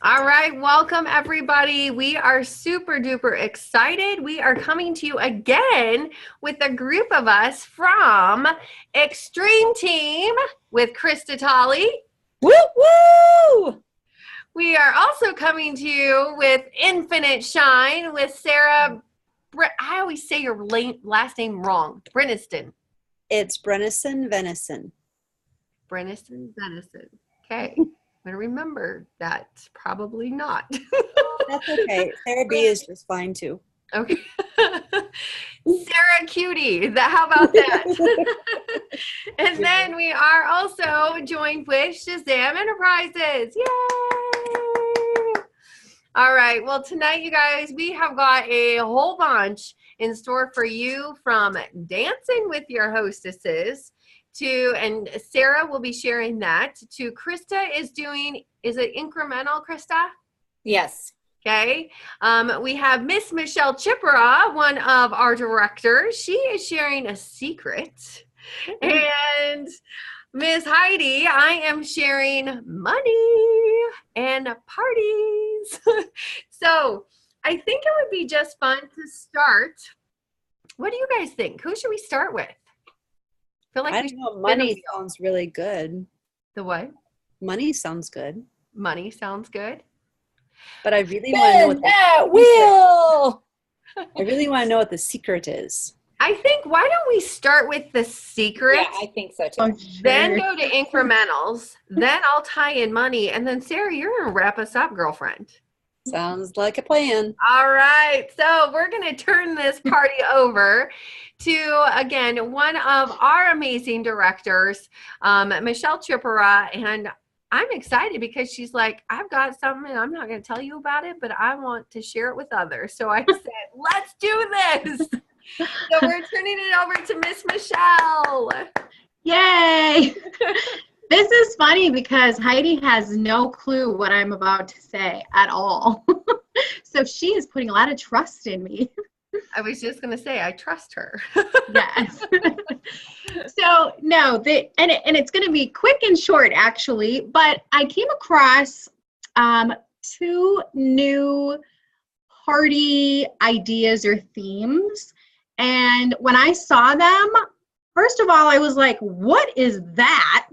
All right, welcome everybody. We are super duper excited. We are coming to you again with a group of us from Extreme Team with Krista Tolley. Woo woo! We are also coming to you with Infinite Shine with Sarah. I always say your last name wrong. Brenniston. It's Brennison Venison. Brenniston Venison. Okay. I'm going to remember that. Probably not. That's okay. Sarah B is just fine too. Okay. Sarah Cutie. How about that? And then we are also joined with Shazam Enterprises. Yay! All right. Well, tonight, you guys, we have got a whole bunch in store for you, from dancing with your hostesses and Sarah will be sharing that, to Krista is it incremental, Krista? Yes. Okay. We have Miss Michelle Chipera, one of our directors. She is sharing a secret. And Miss Heidi, I am sharing money and parties. So I think it would be just fun to start. What do you guys think? Who should we start with? I don't know. Money sounds really good. The what? Money sounds good. Money sounds good. But I really want to know what I really want to know what the secret is. I think, why don't we start with the secret? Yeah, I think so too. Then go to incrementals. Then I'll tie in money. And then Sarah, you're going to wrap us up, girlfriend. Sounds like a plan. All right. So we're going to turn this party over to, again, one of our amazing directors, Michelle Chipera. And I'm excited because she's like, I've got something, and I'm not going to tell you about it, but I want to share it with others. So I said, let's do this. So we're turning it over to Miss Michelle. Yay. This is funny because Heidi has no clue what I'm about to say at all. So she is putting a lot of trust in me. I was just going to say, I trust her. Yes. So no, and it's going to be quick and short actually, but I came across two new party ideas or themes. And when I saw them, first of all, I was like, what is that?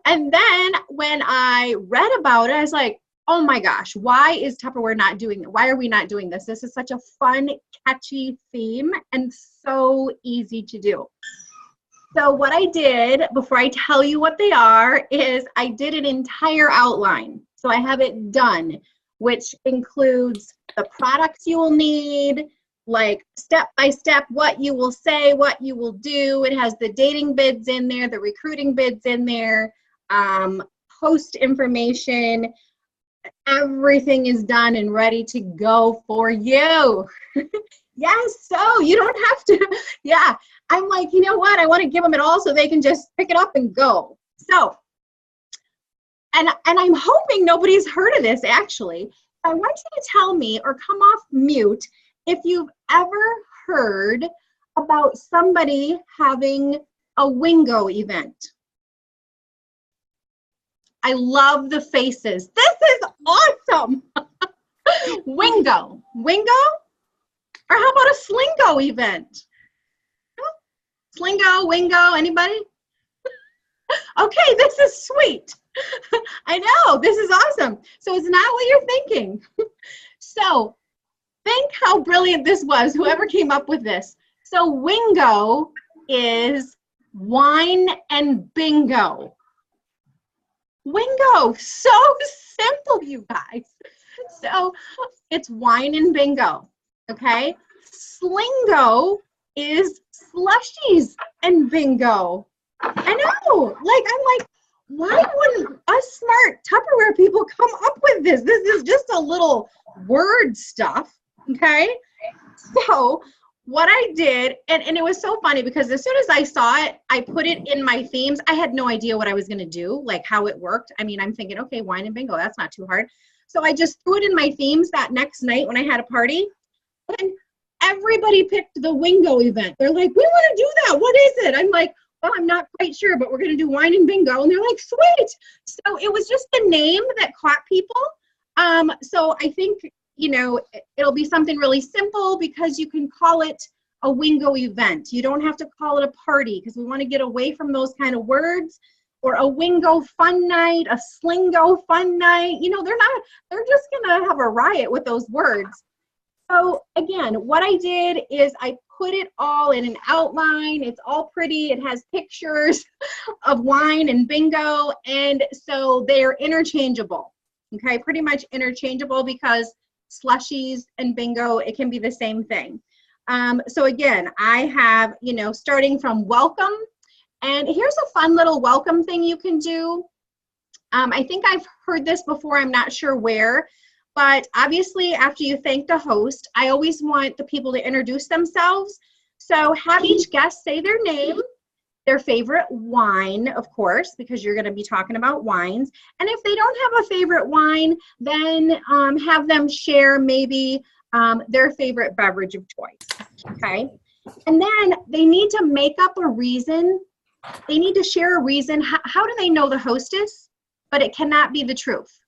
And then when I read about it, I was like, oh my gosh, why is Tupperware not doing it? Why are we not doing this? This is such a fun, catchy theme and so easy to do. So what I did, before I tell you what they are, is I did an entire outline. So I have it done, which includes the products you will need, like step by step, what you will say, what you will do. It has the dating bids in there, the recruiting bids in there, post information. Everything is done and ready to go for you. Yes, so you don't have to. Yeah, I'm like, you know what? I want to give them it all so they can just pick it up and go. So, and I'm hoping nobody's heard of this actually. I want you to tell me or come off mute if you've ever heard about somebody having a Wingo event. I love the faces. This is awesome. Wingo. Wingo? Or how about a Slingo event? Slingo, Wingo, anybody? Okay, this is sweet. I know, this is awesome. So it's not what you're thinking. So think how brilliant this was, whoever came up with this. So Wingo is wine and bingo. Wingo, so simple, you guys. So it's wine and bingo, okay? Slingo is slushies and bingo. I know, I'm like, why wouldn't us smart Tupperware people come up with this? This is just a little word stuff, okay? So what I did, and it was so funny because as soon as I saw it, I put it in my themes. I had no idea what I was going to do, like how it worked. I mean, I'm thinking, okay, wine and bingo, that's not too hard. So I just threw it in my themes that next night when I had a party. And everybody picked the Wingo event. They're like, we want to do that. What is it? I'm like, well, I'm not quite sure, but we're going to do wine and bingo. And they're like, sweet. So it was just the name that caught people. So I think, it'll be something really simple because you can call it a Wingo event. You don't have to call it a party because we want to get away from those kind of words. Or a Wingo fun night, a Slingo fun night. They're just going to have a riot with those words. So again, what I did is I put it all in an outline. It's all pretty. It has pictures of wine and bingo. And so they're interchangeable. Okay, pretty much interchangeable because slushies and bingo, it can be the same thing. So again, I have, starting from welcome. And here's a fun little welcome thing you can do. I think I've heard this before. I'm not sure where. But obviously, after you thank the host, I always want the people to introduce themselves. So have each guest say their name, their favorite wine, of course, because you're going to be talking about wines. And if they don't have a favorite wine, then have them share maybe their favorite beverage of choice. Okay. And then they need to make up a reason. They need to share a reason. How do they know the hostess? But it cannot be the truth.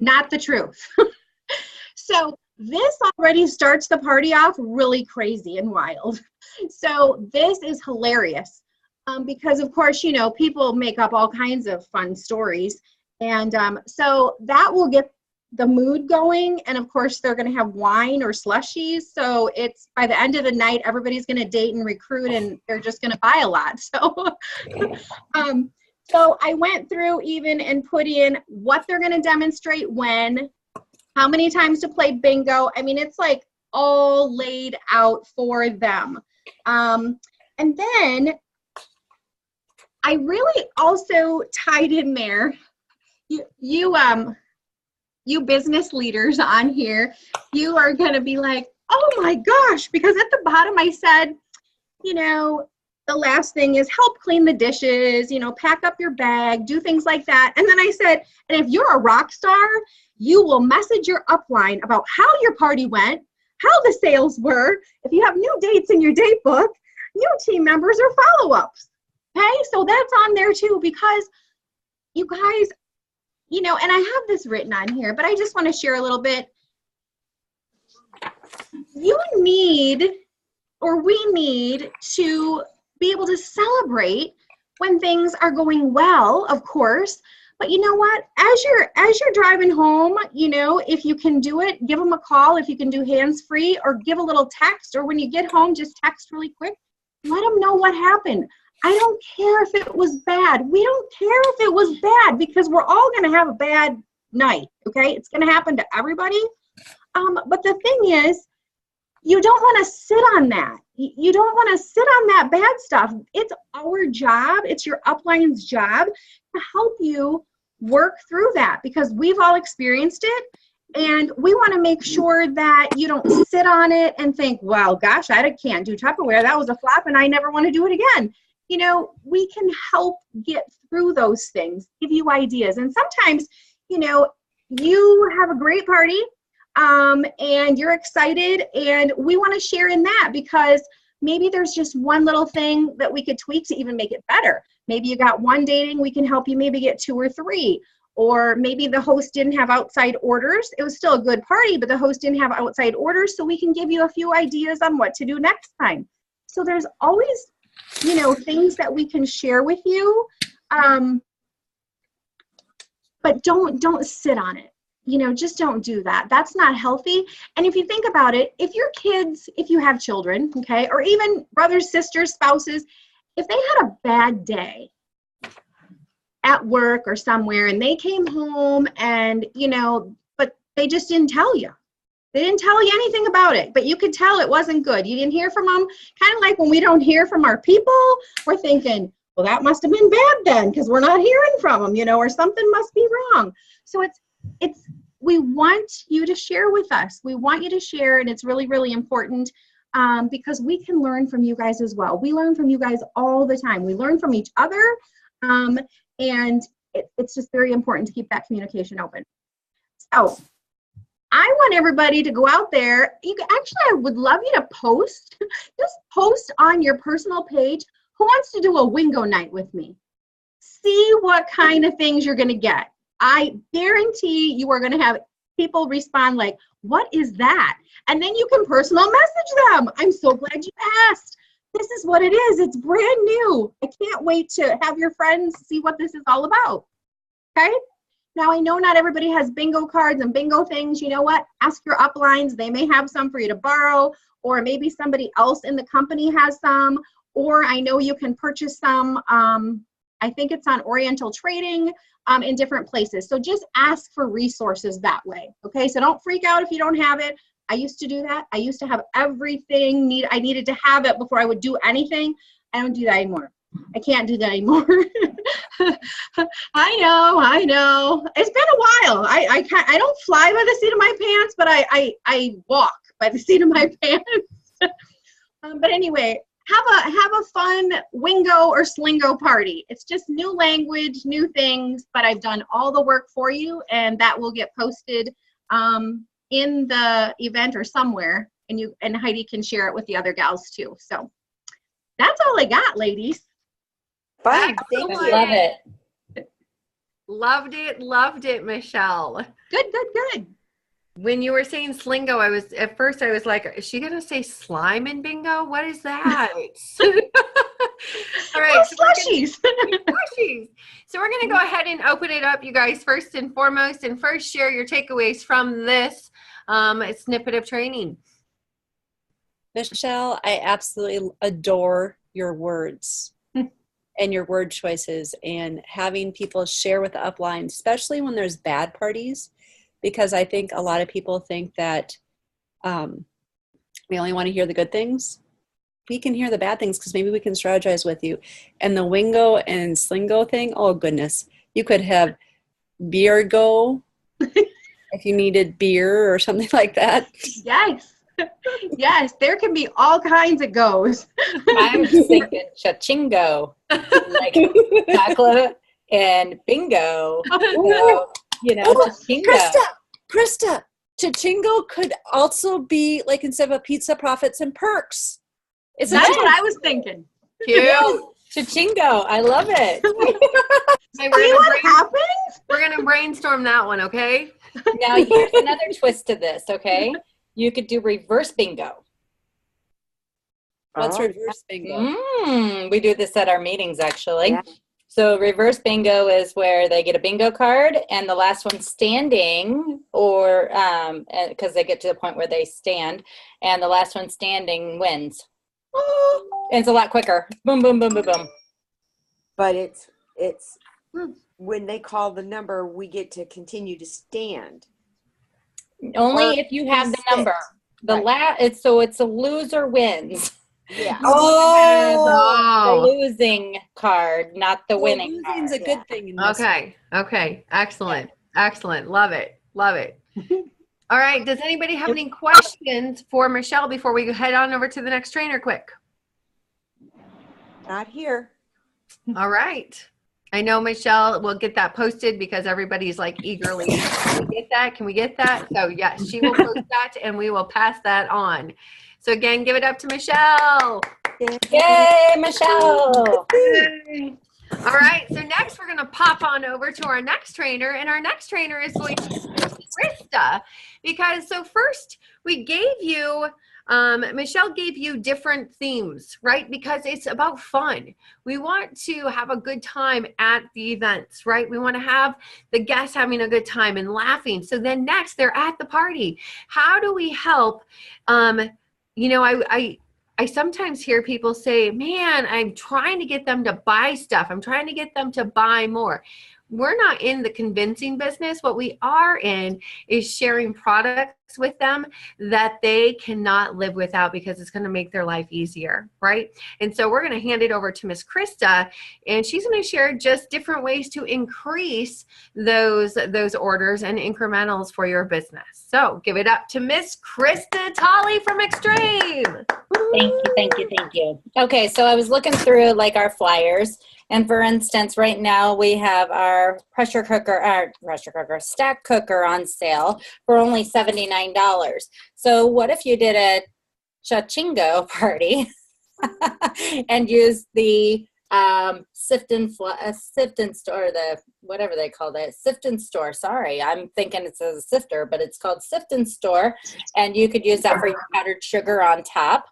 Not the truth. So this already starts the party off really crazy and wild. So this is hilarious because, of course, people make up all kinds of fun stories. And so that will get the mood going. And, of course, they're going to have wine or slushies. So it's by the end of the night, everybody's going to date and recruit, and they're just going to buy a lot. So I went through even and put in what they're going to demonstrate when, how many times to play bingo. I mean, it's like all laid out for them. And then I really also tied in there, you business leaders on here, you are going to be like, oh my gosh, because at the bottom I said, the last thing is help clean the dishes, pack up your bag, do things like that. And then I said, and if you're a rock star, you will message your upline about how your party went, how the sales were, if you have new dates in your date book, new team members or follow-ups. Okay, so that's on there too, because you guys, and I have this written on here, but I just want to share a little bit. We need to be able to celebrate when things are going well, of course. But you know what? As you're driving home, if you can do it, give them a call. If you can do hands-free, or give a little text, or when you get home, just text really quick. Let them know what happened. I don't care if it was bad. We don't care if it was bad because we're all going to have a bad night. Okay, it's going to happen to everybody. But the thing is, you don't want to sit on that. You don't want to sit on that bad stuff. It's our job. It's your upline's job to help you work through that because we've all experienced it. And we want to make sure that you don't sit on it and think, well, gosh, I can't do Tupperware. That was a flop and I never want to do it again. We can help get through those things, give you ideas. And sometimes, you have a great party. And you're excited, and we want to share in that because maybe there's just one little thing that we could tweak to even make it better. Maybe you got one dating, we can help you maybe get 2 or 3. Or maybe the host didn't have outside orders. It was still a good party, but the host didn't have outside orders, so we can give you a few ideas on what to do next time. So there's always, things that we can share with you, but don't sit on it. Just don't do that. That's not healthy. And if you think about it, if your kids, if you have children, okay, or even brothers, sisters, spouses, if they had a bad day at work or somewhere and they came home and, but they just didn't tell you. They didn't tell you anything about it, but you could tell it wasn't good. You didn't hear from them. Kind of like when we don't hear from our people, we're thinking, well, that must have been bad then because we're not hearing from them, or something must be wrong. So we want you to share with us. We want you to share, and it's really, really important because we can learn from you guys as well. We learn from you guys all the time. We learn from each other, and it's just very important to keep that communication open. So I want everybody to go out there. I would love you to post, just post on your personal page, who wants to do a Wingo night with me? See what kind of things you're going to get. I guarantee you are going to have people respond like, what is that? And then you can personal message them. I'm so glad you asked. This is what it is. It's brand new. I can't wait to have your friends see what this is all about. Okay? Now, I know not everybody has bingo cards and bingo things. You know what? Ask your uplines. They may have some for you to borrow, or maybe somebody else in the company has some, or I know you can purchase some. I think it's on Oriental Trading in different places. So just ask for resources that way. Okay? So don't freak out if you don't have it. I used to do that. I used to have everything I needed to have it before I would do anything. I don't do that anymore. I can't do that anymore. I know. It's been a while. I don't fly by the seat of my pants, but I walk by the seat of my pants. But anyway, have a fun Wingo or Slingo party. It's just new language, new things, but I've done all the work for you, and that will get posted in the event or somewhere, and Heidi can share it with the other gals too. So that's all I got, ladies. Fun. Thank you. Love it. Loved it, Michelle. Good. When you were saying Slingo, at first I was like, is she gonna say slime in bingo? What is that? All right, slushies. Slushies. So we're gonna go ahead and open it up, you guys, first and foremost, and first share your takeaways from this snippet of training. Michelle, I absolutely adore your words and your word choices, and having people share with the upline, especially when there's bad parties, because I think a lot of people think that we only want to hear the good things. We can hear the bad things because maybe we can strategize with you. And the Wingo and Slingo thing, oh goodness, you could have beer go if you needed beer or something like that. Yes, there can be all kinds of goes. I'm just thinking chachingo, like chocolate and bingo. Chachingo. Krista, chachingo could also be like, instead of a pizza, profits and perks. That's what I was thinking. Cute. Chachingo, I love it. Hey, we're gonna brainstorm that one, okay? Now here's another twist to this, okay? You could do reverse bingo. What's reverse bingo? We do this at our meetings, actually. Yeah. So reverse bingo is where they get a bingo card, and the last one standing, or because they get to the point where they stand, and the last one standing wins. And it's a lot quicker. Boom, boom, boom, boom, boom. But it's when they call the number, we get to continue to stand. Only if you have the number. It's a loser wins. Yeah. The losing card, not the winning card. Losing's a good thing in this. Okay. Excellent. Love it. All right. Does anybody have any questions for Michelle before we head on over to the next trainer quick? Not here. All right. I know Michelle will get that posted because everybody's like eagerly, can we get that? So yes, she will post that and we will pass that on. So again, give it up to Michelle. Yay, Michelle. Yay. All right, so next we're going to pop on over to our next trainer, and our next trainer is going to be Krista, because so first we gave you, Michelle gave you different themes, right? Because it's about fun. We want to have a good time at the events, right? We want to have the guests having a good time and laughing. So then next they're at the party. How do we help? I sometimes hear people say, man, I'm trying to get them to buy stuff. I'm trying to get them to buy more. We're not in the convincing business. What we are in is sharing products with them that they cannot live without, because it's going to make their life easier, right? And so we're going to hand it over to Miss Krista, and she's going to share just different ways to increase those orders and incrementals for your business. So give it up to Miss Krista Tolley from Extreme. Thank you. Okay, so I was looking through like our flyers. And for instance, right now we have our stack cooker on sale for only $79. So what if you did a chachingo party and used the sift and store, the whatever they call it, sift and store. Sorry, I'm thinking it's a sifter, but it's called sift and store, and you could use that for your powdered sugar on top.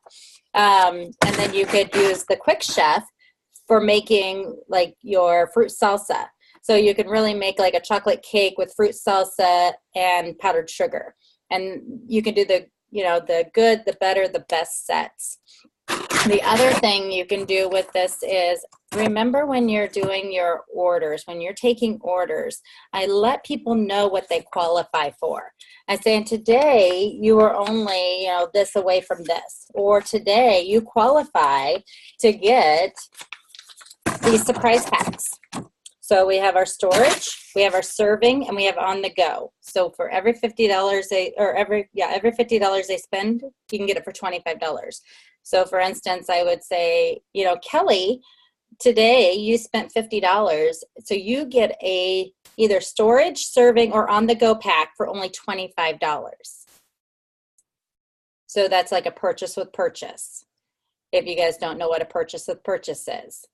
And then you could use the Quick Chef for making like your fruit salsa. So you can really make like a chocolate cake with fruit salsa and powdered sugar. And you can do the, you know, the good, the better, the best sets. The other thing you can do with this is remember when you're doing your orders, when you're taking orders, I let people know what they qualify for. I say, and today you are only, you know, this away from this, or today you qualify to get these surprise packs. So we have our storage, we have our serving, and we have on the go. So for every $50 every $50 they spend, you can get it for $25. So for instance, I would say, you know, Kelly, today you spent $50. So you get a either storage, serving, or on the go pack for only $25. So that's like a purchase with purchase. If you guys don't know what a purchase with purchase is.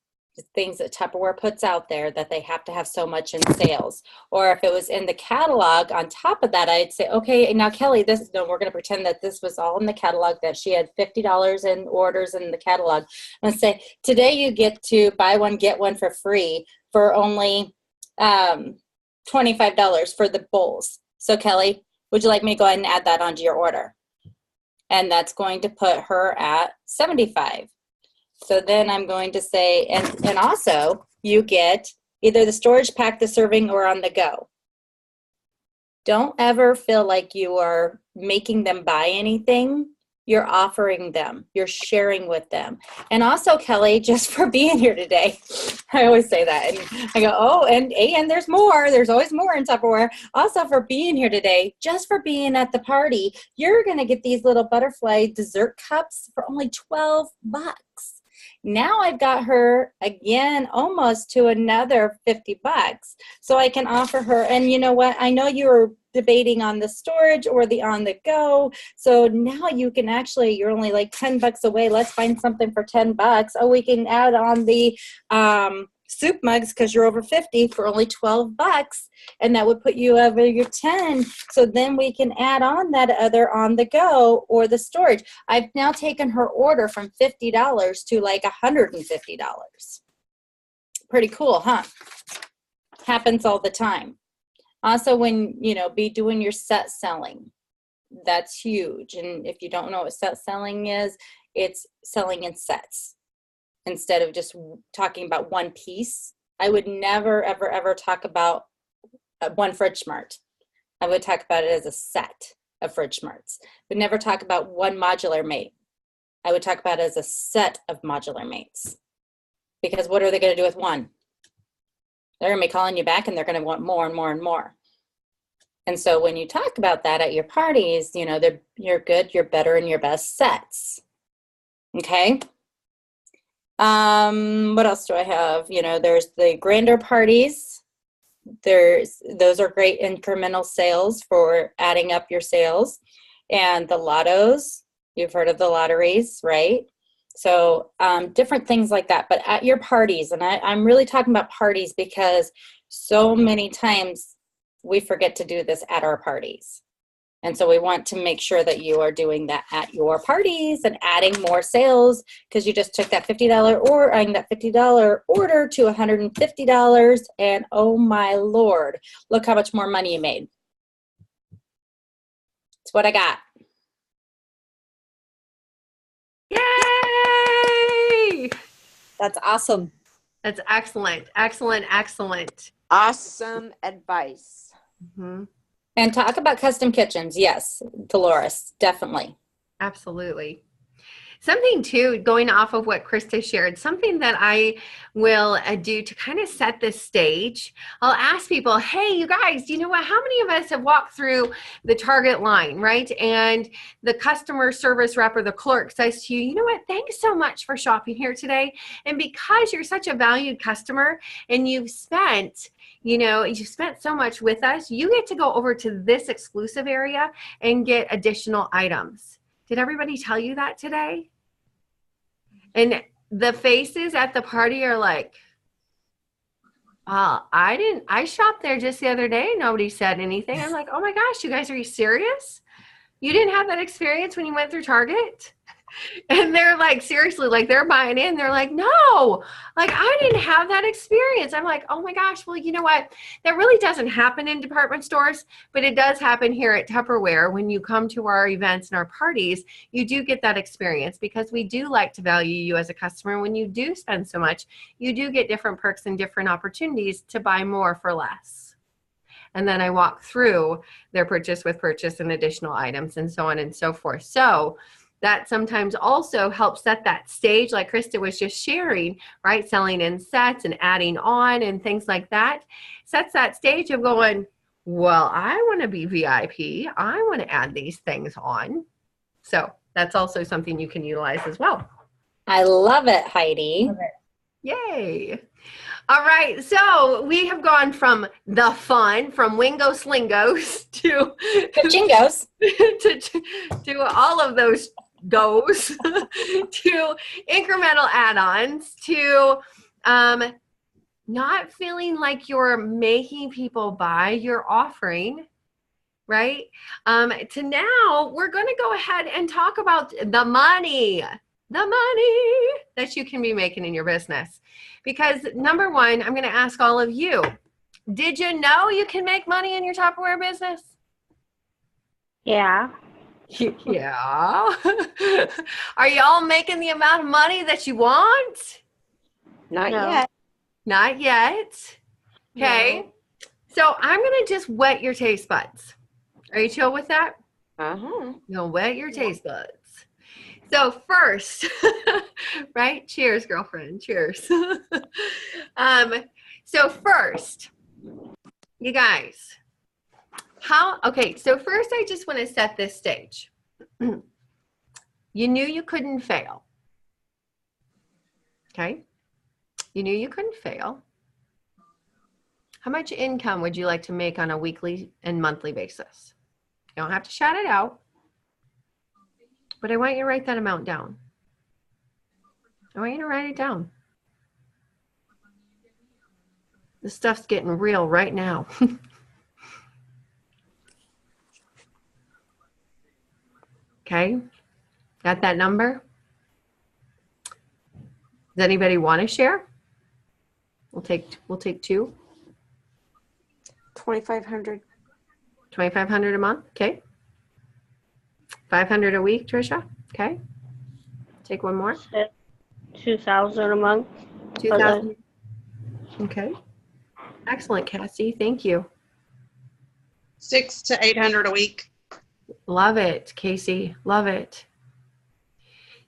Things that Tupperware puts out there that they have to have so much in sales. Or if it was in the catalog on top of that, I'd say, okay, now Kelly, we're going to pretend that this was all in the catalog, that she had $50 in orders in the catalog. And say, today you get to buy one, get one for free for only $25 for the bowls. So Kelly, would you like me to go ahead and add that onto your order? And that's going to put her at $75. So then I'm going to say, and also you get either the storage pack, the serving, or on the go. Don't ever feel like you are making them buy anything. You're offering them, you're sharing with them. And also, Kelly, just for being here today, I always say that. And I go, oh, and there's more. There's always more in Tupperware. Also, for being here today, just for being at the party, you're going to get these little butterfly dessert cups for only $12. Now I've got her again almost to another $50. So I can offer her, and you know what? I know you were debating on the storage or the on the go. So now you can actually, you're only like $10 away. Let's find something for $10. Oh, we can add on the soup mugs because you're over 50 for only $12, and that would put you over your 10. So then we can add on that other on the go or the storage. I've now taken her order from $50 to like $150. Pretty cool, huh? Happens all the time. Also, when be doing your set selling, that's huge. And if you don't know what set selling is, it's selling in sets. Instead of just talking about one piece, I would never, ever, ever talk about one Fridge Smart. I would talk about it as a set of Fridge Smarts. I would never talk about one modular mate. I would talk about it as a set of modular mates. Because what are they going to do with one? They're going to be calling you back and they're going to want more and more and more. And so when you talk about that at your parties, you're good, you're better, and your best sets. Okay? What else do I have? There's the grander parties. Those are great incremental sales for adding up your sales. And the lottos, you've heard of the lotteries, right? So different things like that. But at your parties, and I'm really talking about parties because so many times we forget to do this at our parties. And so we want to make sure that you are doing that at your parties and adding more sales because you just took that $50 or that $50 order to $150. And oh my Lord, look how much more money you made. It's what I got. Yay! That's awesome. That's excellent. Excellent. Excellent. Awesome advice. Mm-hmm. And talk about custom kitchens. Yes, Dolores, definitely. Absolutely. Something too, going off of what Krista shared, something that I will do to kind of set the stage. I'll ask people, hey, you guys, you know what? How many of us have walked through the Target line, right? And the customer service rep or the clerk says to you, you know what? Thanks so much for shopping here today. And because you're such a valued customer and you've spent so much with us, you get to go over to this exclusive area and get additional items. Did everybody tell you that today? And the faces at the party are like, I shopped there just the other day. Nobody said anything. I'm like, oh my gosh, you guys, are you serious? You didn't have that experience when you went through Target? And they're like, seriously, like they're buying in. They're like, no, like I didn't have that experience. I'm like, oh my gosh, well, you know what? That really doesn't happen in department stores, but it does happen here at Tupperware. When you come to our events and our parties, you do get that experience because we do like to value you as a customer. When you do spend so much, you do get different perks and different opportunities to buy more for less. And then I walk through their purchase with purchase and additional items and so on and so forth. So that sometimes also helps set that stage, like Krista was just sharing, right? Selling in sets and adding on and things like that sets that stage of going, well, I want to be VIP. I want to add these things on. So that's also something you can utilize as well. I love it, Heidi. Love it. Yay. All right. So we have gone from the fun, from Wingo Slingos to Jingos. to all of those goes to incremental add-ons to not feeling like you're making people buy, you're offering, right? To now we're going to go ahead and talk about the money that you can be making in your business. Because number one, I'm going to ask all of you, did you know you can make money in your Tupperware business? Yeah. Yeah. Are y'all making the amount of money that you want? Not No. yet. Not yet. Okay. So I'm going to just wet your taste buds. Are you chill with that? Uh-huh. You'll wet your taste buds. So first, right? Cheers, girlfriend. Cheers. So first, you guys, so first I just want to set this stage. You knew you couldn't fail. Okay? You knew you couldn't fail. How much income would you like to make on a weekly and monthly basis? You don't have to shout it out, but I want you to write that amount down. I want you to write it down. This stuff's getting real right now. Okay, got that number? Does anybody want to share? We'll take two. 2,500. 2,500 a month. Okay. 500 a week, Trisha. Okay. Take one more. 2,000 a month. 2,000. Okay. Excellent, Cassie. Thank you. 600 to 800 a week. Love it, Casey. Love it.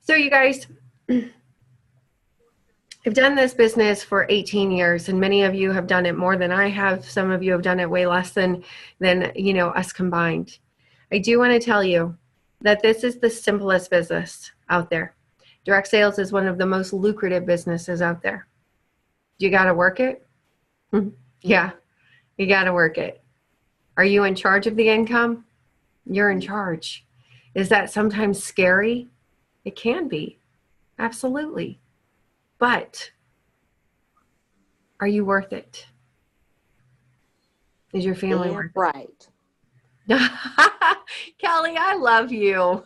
So you guys, I've done this business for 18 years, and many of you have done it more than I have. Some of you have done it way less than us combined. I do want to tell you that this is the simplest business out there. Direct sales is one of the most lucrative businesses out there. You got to work it? Yeah, you got to work it. Are you in charge of the income? You're in charge. Is that sometimes scary? It can be. Absolutely. But are you worth it? Is your family worth it? Right. Kelly, I love you.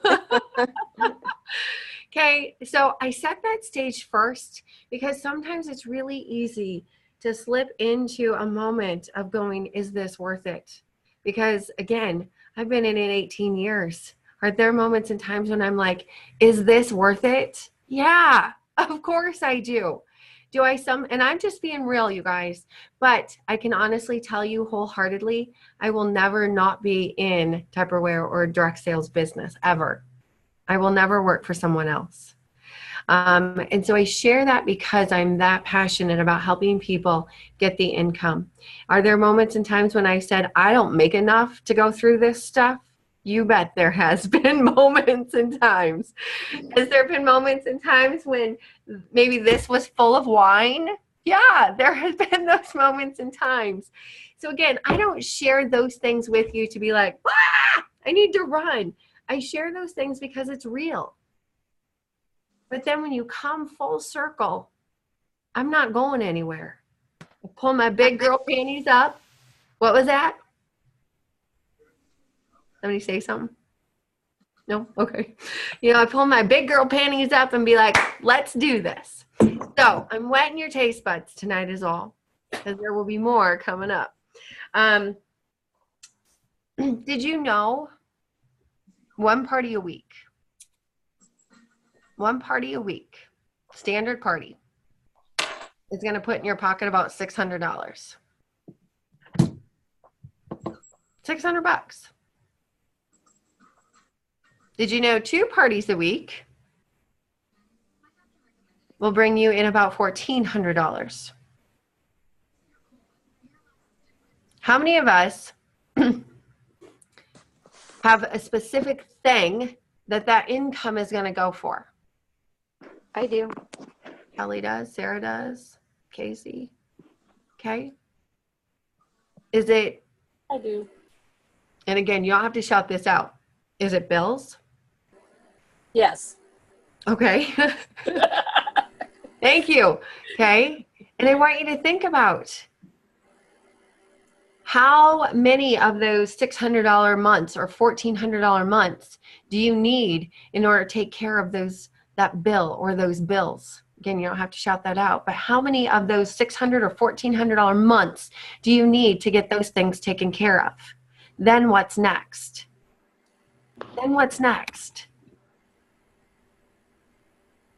Okay, so I set that stage first because sometimes it's really easy to slip into a moment of going, is this worth it? Because again, I've been in it 18 years. Are there moments and times when I'm like, is this worth it? Yeah, of course I do. And I'm just being real, you guys, but I can honestly tell you wholeheartedly, I will never not be in Tupperware or direct sales business ever. I will never work for someone else. And so I share that because I'm that passionate about helping people get the income. Are there moments and times when I said, I don't make enough to go through this stuff? You bet there has been moments and times. Has there been moments and times when maybe this was full of wine? Yeah, there has been those moments and times. So again, I don't share those things with you to be like, I need to run. I share those things because it's real. But then when you come full circle, I'm not going anywhere. I pull my big girl panties up. What was that? Somebody say something? No? Okay. I pull my big girl panties up and be like, let's do this. So I'm wetting your taste buds tonight is all, because there will be more coming up. Did you know one party a week, standard party, is going to put in your pocket about $600. $600. Did you know 2 parties a week will bring you in about $1,400? How many of us have a specific thing that income is going to go for? I do. Kelly does, Sarah does, Casey. Okay. Is it? I do. And again, you don't have to shout this out. Is it bills? Yes. Okay. Thank you. Okay. And I want you to think about how many of those $600 months or $1,400 months do you need in order to take care of that bill or those bills? Again, you don't have to shout that out, but how many of those $600 or $1,400 months do you need to get those things taken care of? Then what's next?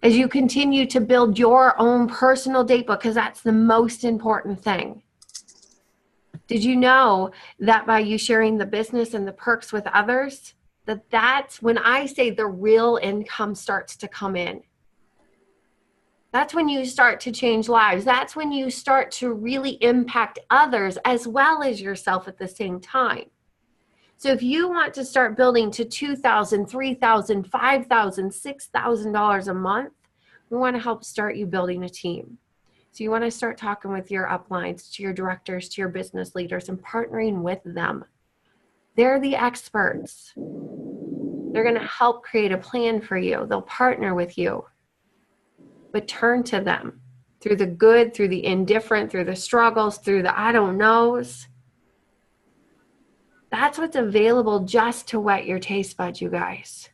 As you continue to build your own personal date book, because that's the most important thing. Did you know that by you sharing the business and the perks with others, that's when I say the real income starts to come in? That's when you start to change lives. That's when you start to really impact others as well as yourself at the same time. So if you want to start building to $2,000, $3,000, $5,000, $6,000 a month, we want to help start you building a team. So you want to start talking with your uplines, to your directors, to your business leaders, and partnering with them. They're the experts. They're going to help create a plan for you. They'll partner with you. But turn to them through the good, through the indifferent, through the struggles, through the I don't knows. That's what's available just to whet your taste buds, you guys.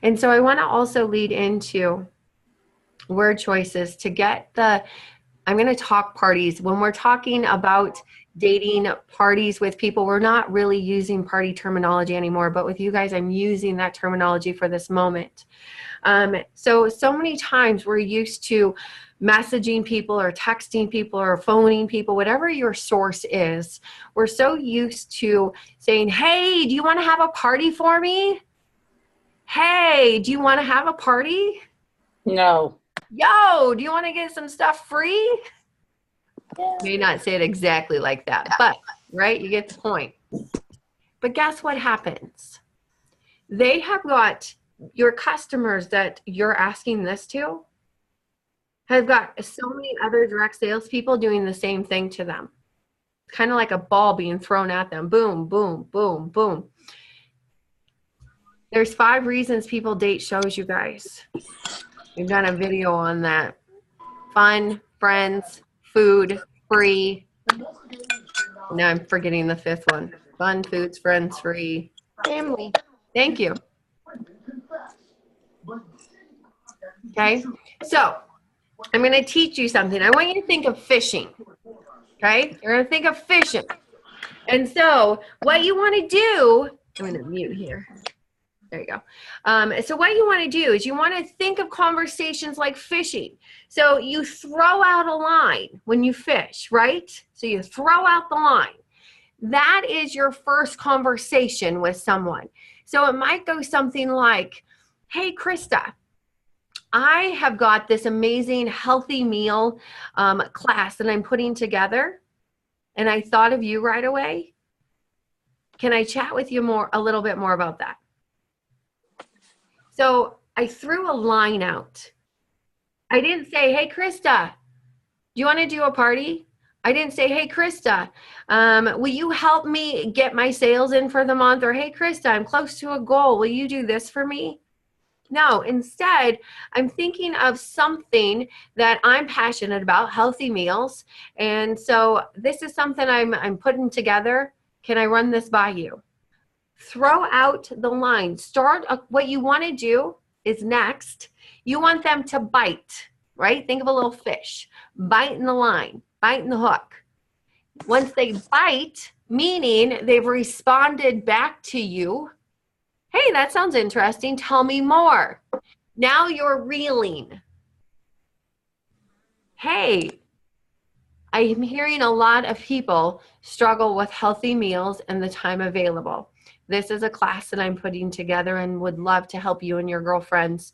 And so I want to also lead into word choices to get I'm going to talk parties. When we're talking about dating parties with people, we're not really using party terminology anymore, but with you guys, I'm using that terminology for this moment. So many times we're used to messaging people or texting people or phoning people, whatever your source is. We're so used to saying, hey, do you want to have a party for me? Hey, do you want to have a party? No. Yo, do you want to get some stuff free? Yeah. May not say it exactly like that, but right, you get the point. But guess what happens? They have got your customers that you're asking this to have got so many other direct salespeople doing the same thing to them. Kind of like a ball being thrown at them. Boom, boom, boom, boom. There's 5 reasons people date shows, you guys. We've done a video on that. Fun, friends, food, free. Now I'm forgetting the 5th one. Fun, foods, friends, free. Family. Thank you. Okay, so I'm going to teach you something. I want you to think of fishing. Okay, you're going to think of fishing. And so what you want to do, I'm going to mute here. There you go. So what you want to do is you want to think of conversations like fishing. So you throw out a line when you fish, right? So you throw out the line. That is your first conversation with someone. So it might go something like, hey, Krista, I have got this amazing healthy meal class that I'm putting together, and I thought of you right away. Can I chat with you a little bit more about that? So I threw a line out. I didn't say, hey, Krista, do you want to do a party? I didn't say, hey, Krista, will you help me get my sales in for the month? Or, hey, Krista, I'm close to a goal. Will you do this for me? No, instead, I'm thinking of something that I'm passionate about, healthy meals. And so this is something I'm putting together. Can I run this by you? Throw out the line. What you want to do is next, you want them to bite, right? Think of a little fish, bite in the line, bite in the hook. Once they bite, meaning they've responded back to you, hey, that sounds interesting. Tell me more. Now you're reeling. Hey, I'm hearing a lot of people struggle with healthy meals and the time available. This is a class that I'm putting together and would love to help you and your girlfriends,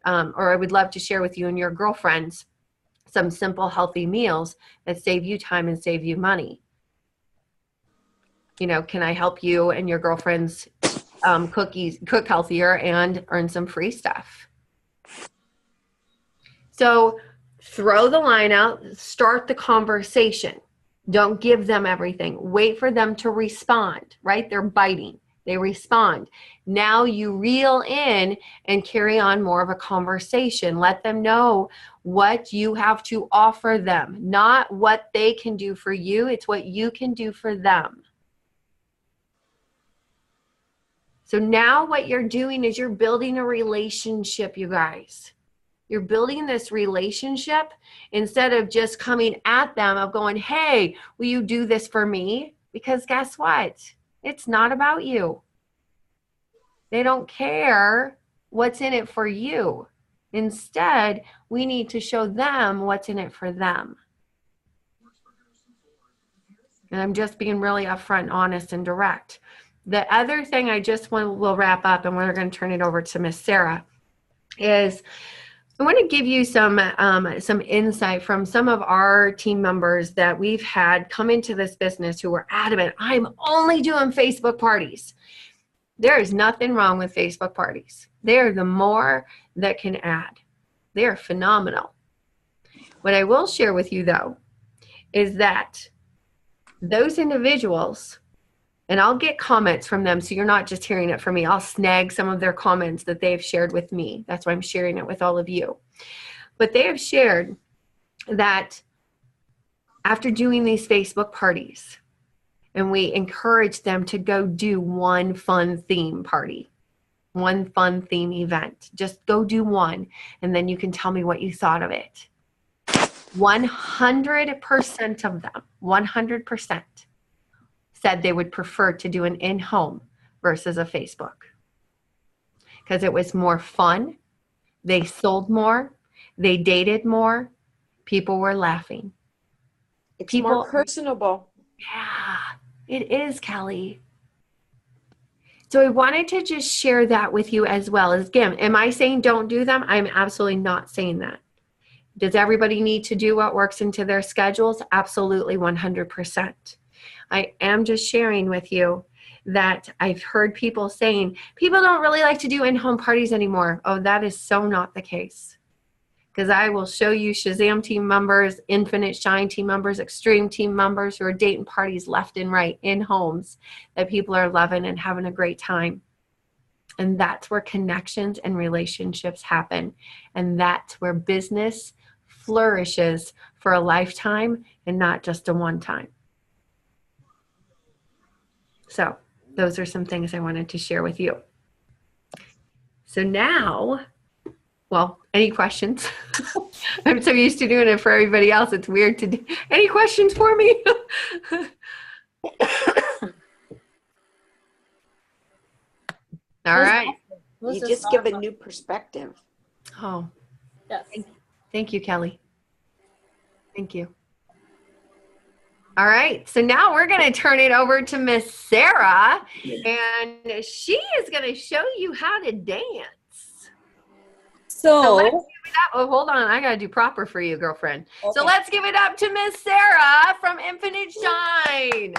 or I would love to share with you and your girlfriends some simple healthy meals that save you time and save you money. You know, can I help you and your girlfriends cook healthier and earn some free stuff? So throw the line out, start the conversation. Don't give them everything. Wait for them to respond, right? They're biting. They respond. Now you reel in and carry on more of a conversation. Let them know what you have to offer them, not what they can do for you. It's what you can do for them. So now what you're doing is you're building a relationship, you guys. You're building this relationship instead of just coming at them of going, hey, will you do this for me? Because guess what? It's not about you. They don't care what's in it for you. Instead, we need to show them what's in it for them. And I'm just being really upfront, honest, and direct. The other thing I just will wrap up, and we're going to turn it over to Miss Sarah, is I want to give you some insight from some of our team members that we've had come into this business who were adamant, I'm only doing Facebook parties. There is nothing wrong with Facebook parties. They are the more that can add. They are phenomenal. What I will share with you, though, is that those individuals, and I'll get comments from them, so you're not just hearing it from me. I'll snag some of their comments that they've shared with me. That's why I'm sharing it with all of you. But they have shared that after doing these Facebook parties, and we encourage them to go do one fun theme party, one fun theme event. Just go do one, and then you can tell me what you thought of it. 100% of them, 100%. said they would prefer to do an in-home versus a Facebook because it was more fun. They sold more. They dated more. People were laughing. It's more personable. Yeah, it is, Kelly. So I wanted to just share that with you as well. Again, am I saying don't do them? I'm absolutely not saying that. Does everybody need to do what works into their schedules? Absolutely, 100%. I am just sharing with you that I've heard people saying, people don't really like to do in-home parties anymore. Oh, that is so not the case. Because I will show you Shazam team members, Infinite Shine team members, Extreme team members who are dating parties left and right in homes that people are loving and having a great time. And that's where connections and relationships happen. And that's where business flourishes for a lifetime and not just a one time. So those are some things I wanted to share with you. So now, well, any questions? I'm so used to doing it for everybody else. It's weird to do. Any questions for me? All right. You just give a new perspective. Oh, Yes. thank you, Kelly. Thank you. All right, so now we're going to turn it over to Miss Sarah, and she is going to show you how to dance. So let's give it up. Oh, hold on, I got to do proper for you, girlfriend. Okay. So let's give it up to Miss Sarah from Infinite Shine.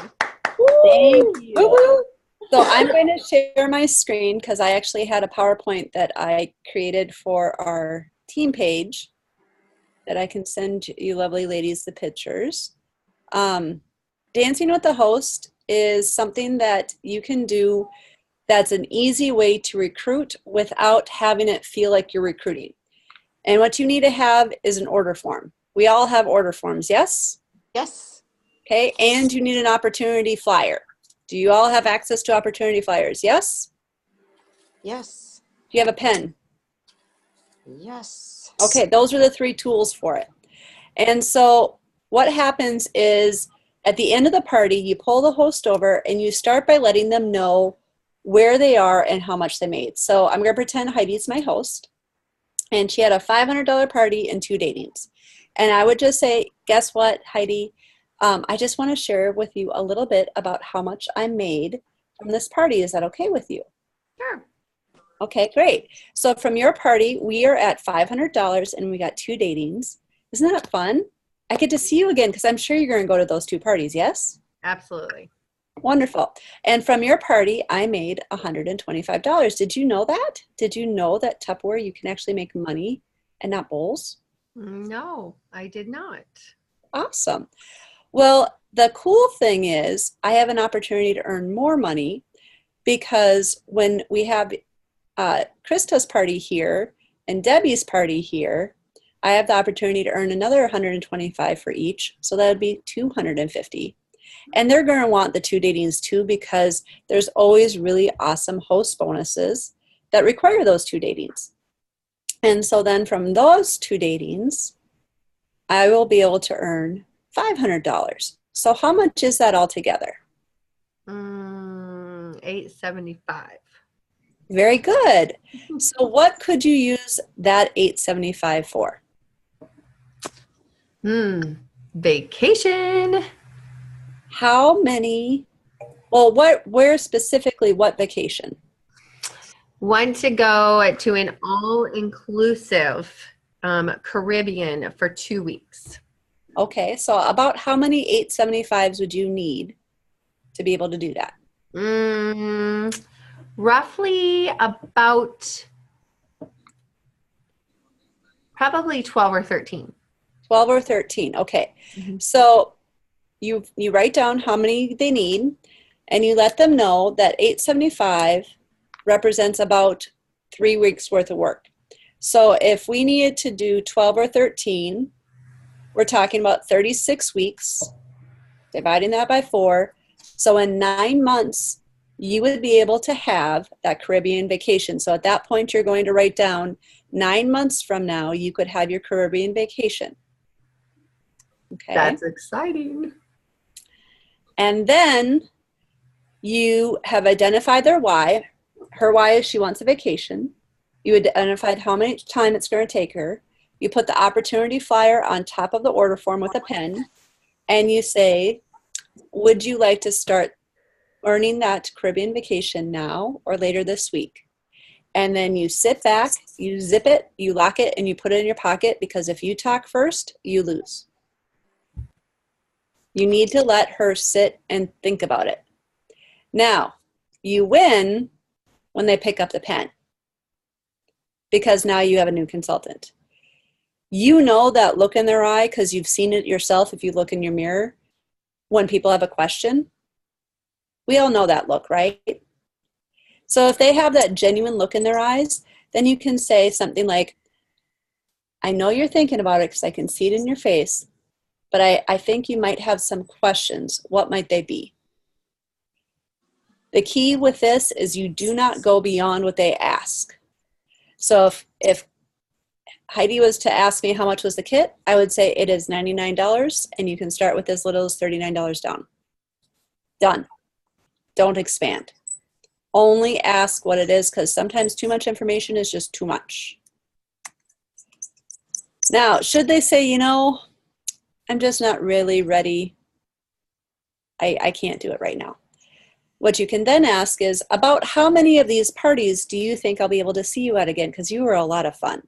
Thank you. So I'm going to share my screen because I actually had a PowerPoint that I created for our team page that I can send you lovely ladies the pictures. Dancing with the host is something that you can do That's an easy way to recruit without having it feel like you're recruiting. And what you need to have is an order form. We all have order forms, yes? Yes. Okay, and you need an opportunity flyer. Do you all have access to opportunity flyers? Yes? Yes. Do you have a pen? Yes. Okay, those are the 3 tools for it. And so what happens is at the end of the party, you pull the host over and you start by letting them know where they are and how much they made. So I'm going to pretend Heidi's my host, and she had a $500 party and 2 datings. And I would just say, guess what, Heidi? I just want to share with you a little bit about how much I made from this party. Is that okay with you? Sure. Okay, great. So from your party, we are at $500 and we got 2 datings. Isn't that fun? I get to see you again because I'm sure you're going to go to those 2 parties, yes? Absolutely. Wonderful. And from your party, I made $125. Did you know that? Did you know that Tupperware, you can actually make money and not bowls? No, I did not. Awesome. Well, the cool thing is I have an opportunity to earn more money because when we have Krista's party here and Debbie's party here, I have the opportunity to earn another 125 for each. So that would be 250. And they're going to want the 2 datings too because there's always really awesome host bonuses that require those 2 datings. And so then from those 2 datings, I will be able to earn $500. So how much is that altogether? $875. Very good. So what could you use that $875 for? Vacation. How many? Well, where specifically, what vacation? Want to go to an all-inclusive Caribbean for 2 weeks. Okay, so about how many 875s would you need to be able to do that? Roughly about probably 12 or 13. 12 or 13. Okay. So you write down how many they need and you let them know that 875 represents about 3 weeks worth of work. So if we needed to do 12 or 13, we're talking about 36 weeks, dividing that by 4. So in 9 months, you would be able to have that Caribbean vacation. So at that point, you're going to write down 9 months from now, you could have your Caribbean vacation. Okay. That's exciting. And then you have identified their why. Her why is she wants a vacation. You identified how much time it's going to take her. You put the opportunity flyer on top of the order form with a pen, and you say, would you like to start earning that Caribbean vacation now or later this week? And then you sit back, you zip it, you lock it, and you put it in your pocket because if you talk first, you lose. You need to let her sit and think about it. Now, you win when they pick up the pen because now you have a new consultant. You know that look in their eye because you've seen it yourself if you look in your mirror when people have a question. We all know that look, right? So if they have that genuine look in their eyes, then you can say something like, I know you're thinking about it because I can see it in your face, but I think you might have some questions. What might they be? The key with this is you do not go beyond what they ask. So if Heidi was to ask me how much was the kit, I would say it is $99 and you can start with as little as $39 down. Done. Don't expand. Only ask what it is because sometimes too much information is just too much. Now, should they say, you know, I'm just not really ready. I can't do it right now. What you can then ask is, about how many of these parties do you think I'll be able to see you at again? Because you were a lot of fun.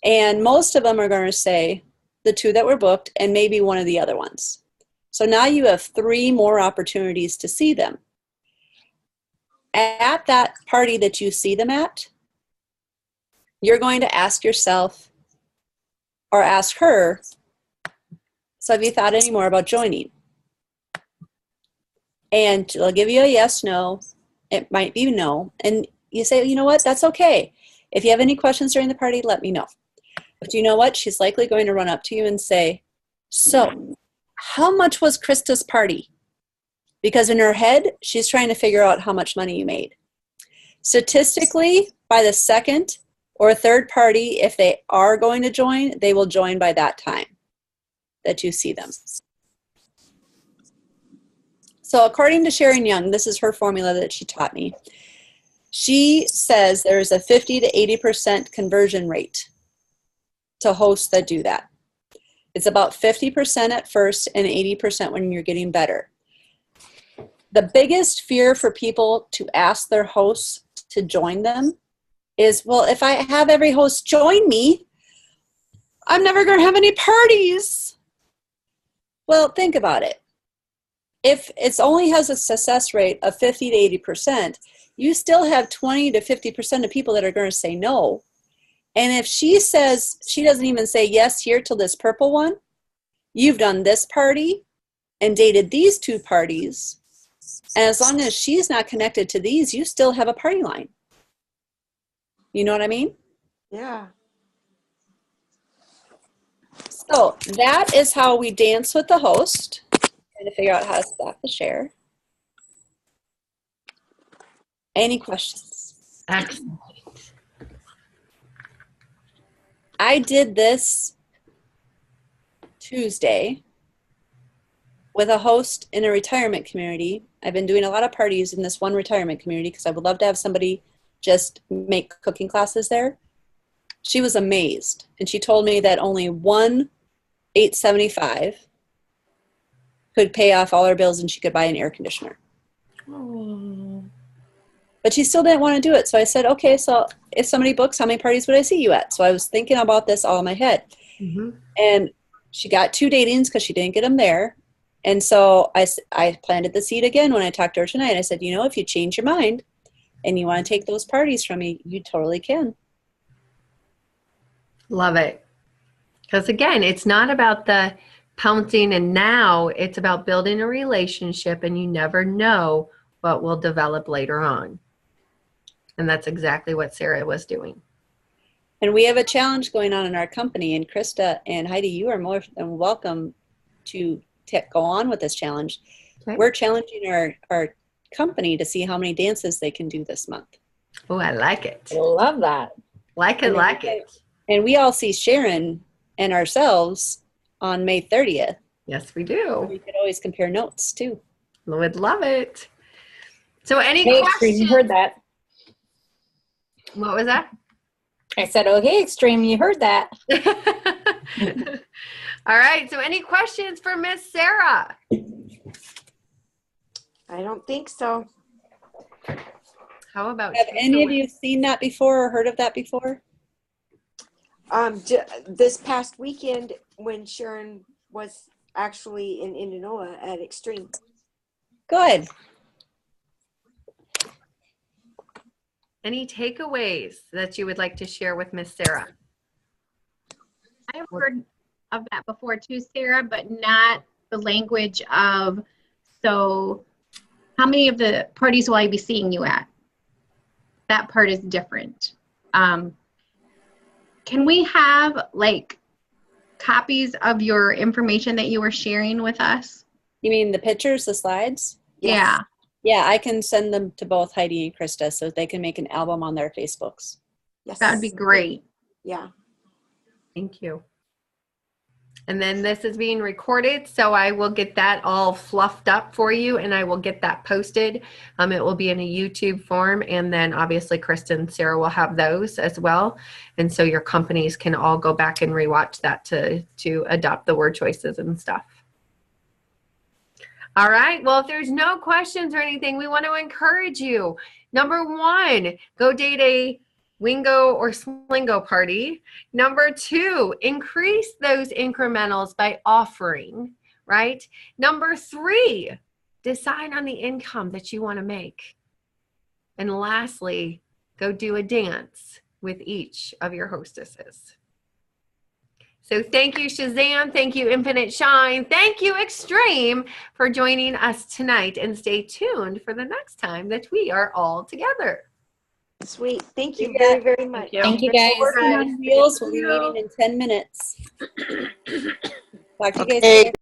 And most of them are going to say the 2 that were booked and maybe one of the other ones. So now you have 3 more opportunities to see them. At that party that you see them at, you're going to ask yourself or ask her, so have you thought any more about joining? And they'll give you a yes, no, It might be no. And you say, you know what? That's okay. If you have any questions during the party, let me know. But you know what? She's likely going to run up to you and say, so how much was Krista's party? Because in her head, she's trying to figure out how much money you made. Statistically, by the second or third party, if they are going to join, they will join by that time that you see them. So according to Sharon Young, this is her formula that she taught me. She says there's a 50 to 80% conversion rate to hosts that do that. It's about 50% at first and 80% when you're getting better. The biggest fear for people to ask their hosts to join them is, well, if I have every host join me, I'm never going to have any parties. Well, think about it. If it only has a success rate of 50 to 80%, you still have 20 to 50% of people that are going to say no. And if she says, she doesn't even say yes here to this purple one, you've done this party and dated these 2 parties. And as long as she's not connected to these, you still have a party line. You know what I mean? Yeah. So that is how we dance with the host. Trying to figure out how to stop the share. Any questions? Excellent. I did this Tuesday with a host in a retirement community. I've been doing a lot of parties in this one retirement community because I would love to have somebody just make cooking classes there. She was amazed, and she told me that only one $875 could pay off all her bills and she could buy an air conditioner. Oh. But she still didn't want to do it. So I said, okay, so if somebody books, how many parties would I see you at? So I was thinking about this all in my head. Mm-hmm. And she got 2 datings because she didn't get them there. And so I planted the seed again when I talked to her tonight. I said, you know, if you change your mind and you want to take those parties from me, you totally can. Love it. Because again, it's not about the pouncing and now, it's about building a relationship, and you never know what will develop later on. And that's exactly what Sarah was doing. And we have a challenge going on in our company. And Krista and Heidi, you are more than welcome to go on with this challenge. Okay. We're challenging our company to see how many dances they can do this month. Oh, I like it. I love that. Like it, like it. And we all see Sharon and ourselves on May 30th. Yes, we do. We could always compare notes too. Would love it. So any Hey, Extreme, questions? you heard that. What was that? I said, okay, Extreme, you heard that. All right. So any questions for Miss Sarah? I don't think so. How about Have any of you seen that before or heard of that before? This past weekend when Sharon was actually in Indianola at Extreme. Good. Any takeaways that you would like to share with Miss Sarah? I have heard of that before too, Sarah, but not the language of, so how many of the parties will I be seeing you at? That part is different. Can we have like copies of your information that you were sharing with us? You mean the pictures, the slides? Yeah. Yeah, I can send them to both Heidi and Krista so they can make an album on their Facebooks. Yes. That would be great. Yeah. Thank you. And then this is being recorded, so I will get that all fluffed up for you, and I will get that posted. It will be in a YouTube form, and then obviously Kristen and Sarah will have those as well. And so your companies can all go back and rewatch that to adopt the word choices and stuff. All right. Well, if there's no questions or anything, we want to encourage you. Number 1, go date a Wingo or Slingo party. Number 2, increase those incrementals by offering, right? Number 3, decide on the income that you want to make. And lastly, go do a dance with each of your hostesses. So thank you, Shazam. Thank you, Infinite Shine. Thank you, Extreme, for joining us tonight. And stay tuned for the next time that we are all together. Sweet. Thank you Yeah. very, very much. Thank you, guys. Working on wheels. We'll be meeting in 10 minutes. Talk to you guys Okay. later.